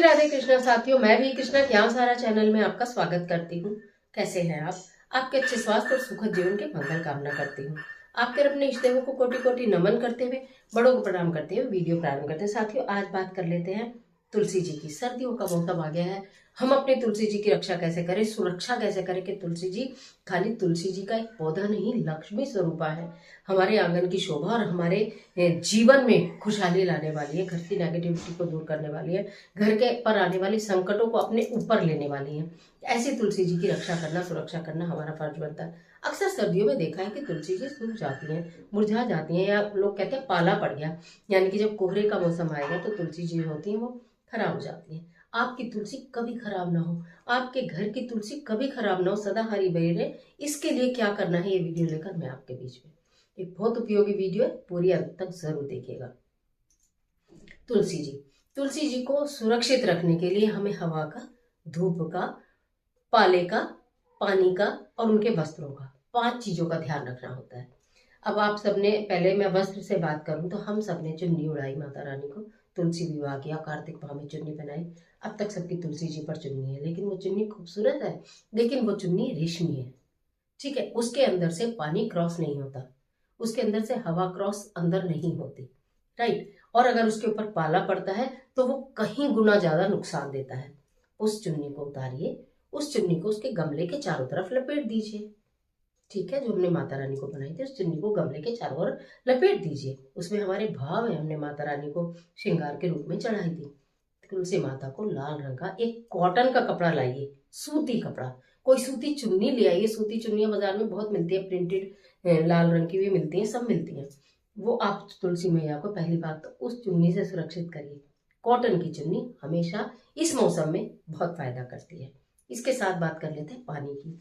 राधे कृष्णा साथियों, मैं भी कृष्णा ज्ञान सारा चैनल में आपका स्वागत करती हूँ। कैसे हैं आप? आपके अच्छे स्वास्थ्य और सुखद जीवन के मंगल कामना करती हूँ। आपके अपने इष्ट देवों को कोटि कोटि नमन करते हुए, बड़ों को प्रणाम करते हुए वीडियो प्रारंभ करते हैं। साथियों, आज बात कर लेते हैं तुलसी जी की। सर्दियों का मौसम आ गया है, हम अपनी तुलसी जी की रक्षा कैसे करें, सुरक्षा कैसे करें कि तुलसी जी खाली तुलसी जी का एक पौधा नहीं, लक्ष्मी स्वरूपा है। हमारे आंगन की शोभा और हमारे जीवन में खुशहाली लाने वाली है, घर की नेगेटिविटी को दूर करने वाली है, घर के पर आने वाली संकटों को अपने ऊपर लेने वाली है। ऐसी तुलसी जी की रक्षा करना, सुरक्षा करना हमारा फर्ज बनता है। अक्सर सर्दियों में देखा है कि तुलसी जी सूख जाती हैं, मुरझा जाती हैं, या लोग कहते हैं पाला पड़ गया, यानी कि जब कोहरे का मौसम आएगा तो तुलसी जी होती हैं वो खराब हो जाती हैं। आपकी तुलसी कभी खराब ना हो, आपके घर की तुलसी कभी खराब ना हो, सदा हरी भरी रहे, इसके लिए क्या करना है ये वीडियो लेकर मैं आपके बीच में। एक बहुत उपयोगी वीडियो है, पूरी अंत तक जरूर देखिएगा। तुलसी जी, तुलसी जी को सुरक्षित रखने के लिए हमें हवा का, धूप का, पाले का, पानी का और उनके वस्त्रों का, 5 चीजों का ध्यान रखना होता है। अब आप सबने, पहले मैं वस्त्र से बात करूं तो हम सबने चुन्नी उड़ाई माता रानी को, तुलसी विवाह किया, कार्तिक माह में चुन्नी पहनाई। अब तक सबकी तुलसी जी पर चुन्नी है, लेकिन वो चुन्नी खूबसूरत है, लेकिन वो चुन्नी रेशमी है। ठीक है, उसके अंदर से पानी क्रॉस नहीं होता, उसके अंदर से हवा क्रॉस अंदर नहीं होती, राइट। और अगर उसके ऊपर पाला पड़ता है तो वो कहीं गुना ज्यादा नुकसान देता है। उस चुन्नी को उतारिए, उस चुन्नी को उसके गमले के चारों तरफ लपेट दीजिए। ठीक है, जो हमने माता रानी को बनाई थी उस चुन्नी को गमले के चारों ओर लपेट दीजिए। उसमें हमारे भाव है, हमने माता रानी को श्रृंगार के रूप में चढ़ाई थी। तुलसी माता को लाल रंग का एक कॉटन का कपड़ा लाइए, सूती कपड़ा, कोई सूती चुन्नी ले आइए। सूती चुन्नियां बाजार में बहुत मिलती है, प्रिंटेड लाल रंग की भी मिलती हैं, सब मिलती हैं। वो आप तुलसी मैया को पहली बात तो उस चुन्नी से सुरक्षित करिए। कॉटन की चुन्नी हमेशा इस मौसम में बहुत फायदा करती है। इसके साथ बात कर लेते हैं पानी की।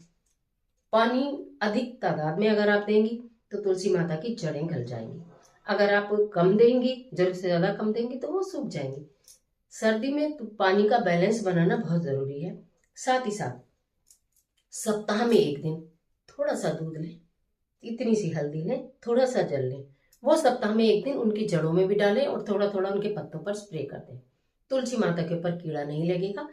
पानी अधिक तादाद में अगर आप देंगी तो तुलसी माता की जड़ें गल जाएंगी। अगर आप कम देंगी, जरूरत से ज्यादा कम देंगी, तो वो सूख जाएंगी। सर्दी में तो पानी का बैलेंस बनाना बहुत जरूरी है। साथ ही साथ सप्ताह में एक दिन थोड़ा सा दूध लें, इतनी सी हल्दी लें, थोड़ा सा जल लें, वो सप्ताह में एक दिन उनकी जड़ों में भी डालें और थोड़ा थोड़ा उनके पत्तों पर स्प्रे कर दें। तुलसी माता के ऊपर कीड़ा नहीं लगेगा।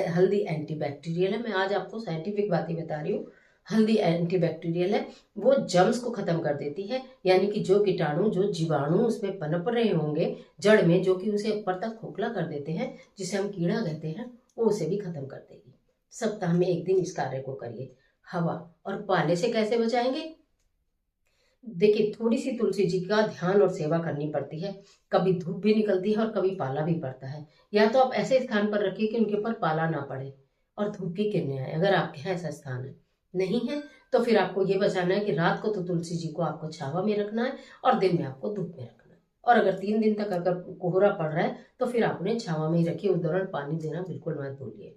हल्दी एंटीबैक्टीरियल है, मैं आज आपको साइंटिफिक बातें बता रही हूँ। हल्दी एंटीबैक्टीरियल है, वो जर्म्स को खत्म कर देती है, यानी कि जो कीटाणु, जो जीवाणु उसमें पनप रहे होंगे जड़ में, जो कि उसे ऊपर तक खोखला कर देते हैं, जिसे हम कीड़ा कहते हैं, वो उसे भी खत्म कर देगी। सप्ताह में एक दिन इस कार्य को करिए। हवा और पाले से कैसे बचाएंगे? देखिए, थोड़ी सी तुलसी जी का ध्यान और सेवा करनी पड़ती है। कभी धूप भी निकलती है और कभी पाला भी पड़ता है। या तो आप ऐसे स्थान पर रखिए कि उनके ऊपर पाला ना पड़े और धूप की किरणें आए, अगर आपके यहाँ ऐसा स्थान है। नहीं है तो फिर आपको ये बचाना है कि रात को तो तुलसी जी को आपको छावा में रखना है और दिन में आपको धूप में रखना है। और अगर 3 दिन तक अगर कोहरा पड़ रहा है तो फिर आप उन्हें छावा में ही रखिए, उस दौरान पानी देना बिल्कुल मत भूलिए,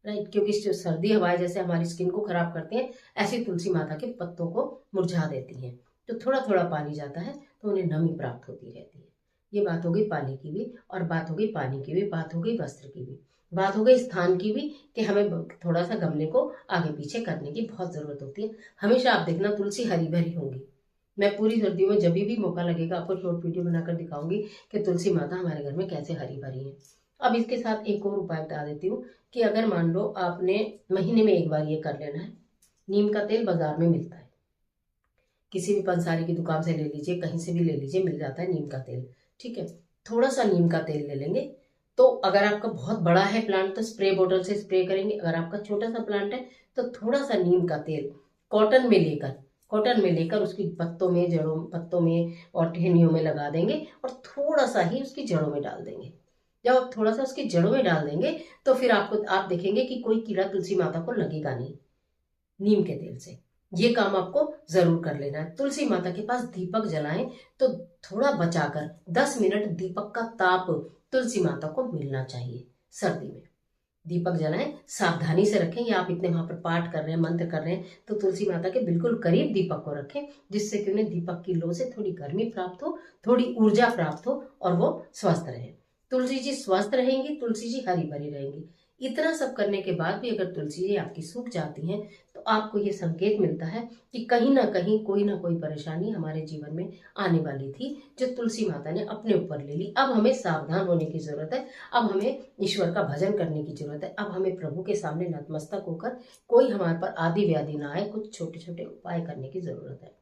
राइट। क्योंकि जो सर्दी हवाएं जैसे हमारी स्किन को खराब करती हैं, ऐसी तुलसी माता के पत्तों को मुरझा देती हैं। तो थोड़ा थोड़ा पानी जाता है तो उन्हें नमी प्राप्त होती रहती है। ये बात हो गई पानी की भी, और बात हो गई पानी की भी, बात हो गई वस्त्र की भी, बात हो गई स्थान की भी, कि हमें थोड़ा सा गमले को आगे पीछे करने की बहुत जरूरत होती है। हमेशा आप देखना तुलसी हरी भरी होंगी। मैं पूरी सर्दियों में जब भी मौका लगेगा आपको शॉर्ट वीडियो बनाकर दिखाऊंगी कि तुलसी माता हमारे घर में कैसे हरी भरी है। अब इसके साथ एक और उपाय बता देती हूँ कि अगर मान लो आपने महीने में एक बार ये कर लेना है। नीम का तेल बाजार में मिलता है, किसी भी पंसारी की दुकान से ले लीजिए, कहीं से भी ले लीजिए, मिल जाता है नीम का तेल। ठीक है, थोड़ा सा नीम का तेल ले लेंगे। तो अगर आपका बहुत बड़ा है प्लांट तो स्प्रे बोतल से स्प्रे करेंगे, अगर आपका छोटा सा प्लांट है तो थोड़ा सा नीम का तेल कॉटन में लेकर उसकी पत्तों में, जड़ों, पत्तों में और टहनियों में लगा देंगे और थोड़ा सा ही उसकी जड़ों में डाल देंगे। जब आप थोड़ा सा उसकी जड़ों में डाल देंगे तो फिर आप देखेंगे कि कोई कीड़ा तुलसी माता को लगेगा नहीं नीम के तेल से। ये काम आपको जरूर कर लेना है। तुलसी माता के पास दीपक जलाएं तो थोड़ा बचाकर 10 मिनट दीपक का ताप तुलसी माता को मिलना चाहिए। सर्दी में दीपक जलाएं, सावधानी से रखें, या आप इतने वहां पर पाठ कर रहे हैं, मंत्र कर रहे हैं, तो तुलसी माता के बिल्कुल करीब दीपक को रखें, जिससे कि उन्हें दीपक की लो से थोड़ी गर्मी प्राप्त हो, थोड़ी ऊर्जा प्राप्त हो और वो स्वस्थ रहे। तुलसी जी स्वस्थ रहेंगी, तुलसी जी हरी भरी रहेंगी। इतना सब करने के बाद भी अगर तुलसी जी आपकी सूख जाती हैं तो आपको ये संकेत मिलता है कि कहीं ना कहीं कोई ना कोई परेशानी हमारे जीवन में आने वाली थी, जो तुलसी माता ने अपने ऊपर ले ली। अब हमें सावधान होने की जरूरत है, अब हमें ईश्वर का भजन करने की जरूरत है, अब हमें प्रभु के सामने नतमस्तक होकर कोई हमारे पर आदि व्याधि ना आए, कुछ छोटे छोटे उपाय करने की जरूरत है।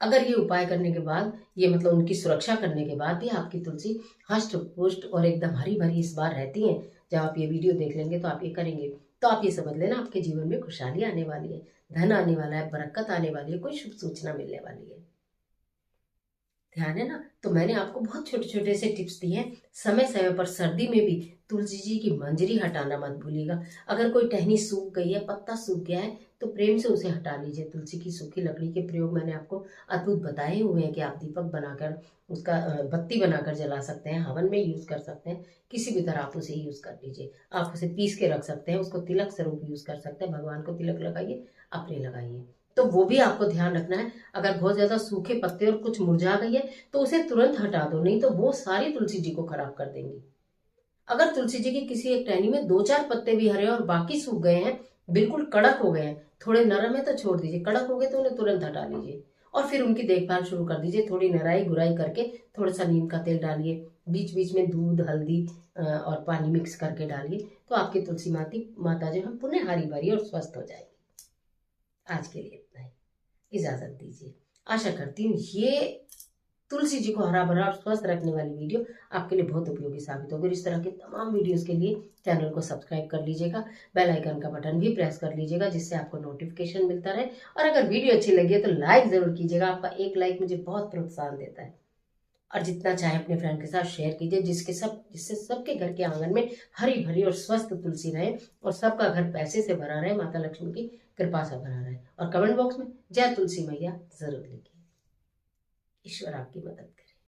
अगर ये उपाय करने के बाद, ये मतलब उनकी सुरक्षा करने के बाद भी आपकी तुलसी हष्ट पुष्ट और एकदम हरी भरी इस बार रहती है, जब आप ये वीडियो देख लेंगे तो आप ये करेंगे, तो आप ये समझ लेना आपके जीवन में खुशहाली आने वाली है, धन आने वाला है, बरकत आने वाली है, कोई शुभ सूचना मिलने वाली है। ध्यान है ना। तो मैंने आपको बहुत छोटे छोटे से टिप्स दिए हैं। समय समय पर सर्दी में भी तुलसी जी की मंजरी हटाना मत भूलिएगा। अगर कोई टहनी सूख गई है, पत्ता सूख गया है, तो प्रेम से उसे हटा लीजिए। तुलसी की सूखी लकड़ी के प्रयोग मैंने आपको अद्भुत बताए हुए हैं कि आप दीपक बनाकर उसका बत्ती बनाकर जला सकते हैं, हवन में यूज कर सकते हैं, किसी भी तरह आप उसे यूज कर लीजिए। आप उसे पीस के रख सकते हैं, उसको तिलक स्वरूप यूज कर सकते हैं। भगवान को तिलक लगाइए, अपने लगाइए। तो वो भी आपको ध्यान रखना है, अगर बहुत ज्यादा सूखे पत्ते और कुछ मुरझा गई है तो उसे तुरंत हटा दो, नहीं तो वो सारी तुलसी जी को खराब कर देंगी। अगर तुलसी जी की किसी एक टहनी में 2-4 पत्ते भी हरे और बाकी सूख गए हैं, बिल्कुल कड़क हो गए हैं, थोड़े नरम है तो छोड़ दीजिए, कड़क हो गए तो उन्हें तुरंत हटा लीजिए और फिर उनकी देखभाल शुरू कर दीजिए। थोड़ी नराई गुराई करके थोड़ा सा नीम का तेल डालिए, बीच बीच में दूध, हल्दी और पानी मिक्स करके डालिए, तो आपकी तुलसी माता जो है पुनः हरी भरी और स्वस्थ हो जाएगी। आज के लिए इतना ही, इजाजत दीजिए। आशा करती हूँ ये तुलसी जी को हरा भरा और स्वस्थ रखने वाली वीडियो आपके लिए बहुत उपयोगी साबित होगी। इस तरह के तमाम वीडियोस के लिए चैनल को सब्सक्राइब कर लीजिएगा, बेल आइकन का बटन भी प्रेस कर लीजिएगा, जिससे आपको नोटिफिकेशन मिलता रहे। और अगर वीडियो अच्छी लगी है तो लाइक जरूर कीजिएगा, आपका एक लाइक मुझे बहुत प्रोत्साहन देता है। और जितना चाहे अपने फ्रेंड के साथ शेयर कीजिए, जिससे सबके घर के आंगन में हरी भरी और स्वस्थ तुलसी रहे और सबका घर पैसे से भरा रहे, माता लक्ष्मी की कृपा से भरा रहे। और कमेंट बॉक्स में जय तुलसी मैया जरूर लिखिए। ईश्वर आपकी मदद करे।